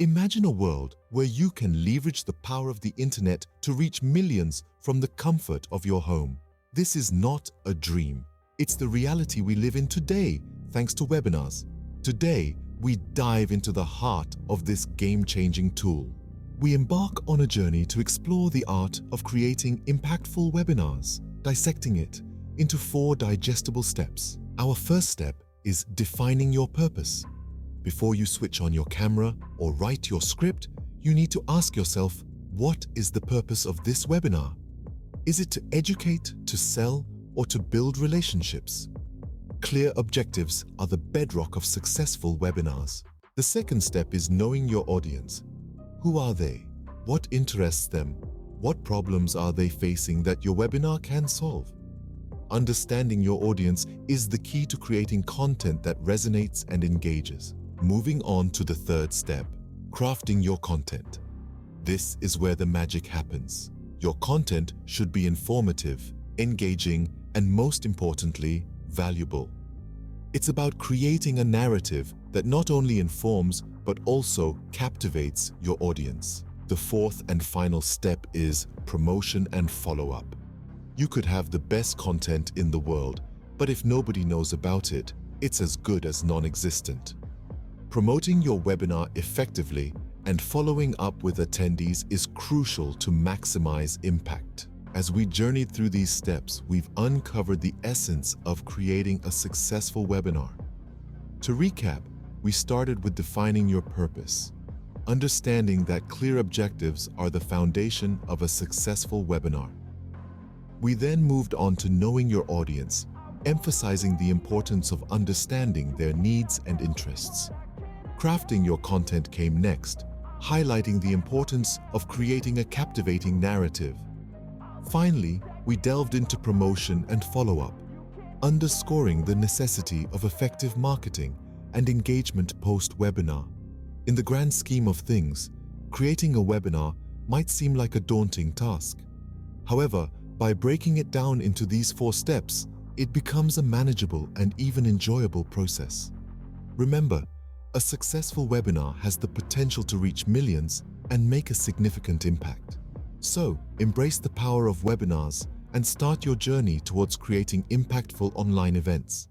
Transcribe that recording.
Imagine a world where you can leverage the power of the internet to reach millions from the comfort of your home. This is not a dream. It's the reality we live in today, thanks to webinars. Today, we dive into the heart of this game-changing tool. We embark on a journey to explore the art of creating impactful webinars, dissecting it into 4 digestible steps. Our first step is defining your purpose. Before you switch on your camera or write your script, you need to ask yourself, what is the purpose of this webinar? Is it to educate, to sell, or to build relationships? Clear objectives are the bedrock of successful webinars. The second step is knowing your audience. Who are they? What interests them? What problems are they facing that your webinar can solve? Understanding your audience is the key to creating content that resonates and engages. Moving on to the third step, crafting your content. This is where the magic happens. Your content should be informative, engaging, and most importantly, valuable. It's about creating a narrative that not only informs but also captivates your audience. The fourth and final step is promotion and follow-up. You could have the best content in the world, but if nobody knows about it, it's as good as non-existent. Promoting your webinar effectively and following up with attendees is crucial to maximize impact. As we journeyed through these steps, we've uncovered the essence of creating a successful webinar. To recap, we started with defining your purpose, understanding that clear objectives are the foundation of a successful webinar. We then moved on to knowing your audience, emphasizing the importance of understanding their needs and interests. Crafting your content came next, highlighting the importance of creating a captivating narrative. Finally, we delved into promotion and follow-up, underscoring the necessity of effective marketing and engagement post-webinar. In the grand scheme of things, creating a webinar might seem like a daunting task. However, by breaking it down into these 4 steps, it becomes a manageable and even enjoyable process. Remember, a successful webinar has the potential to reach millions and make a significant impact. So, embrace the power of webinars and start your journey towards creating impactful online events.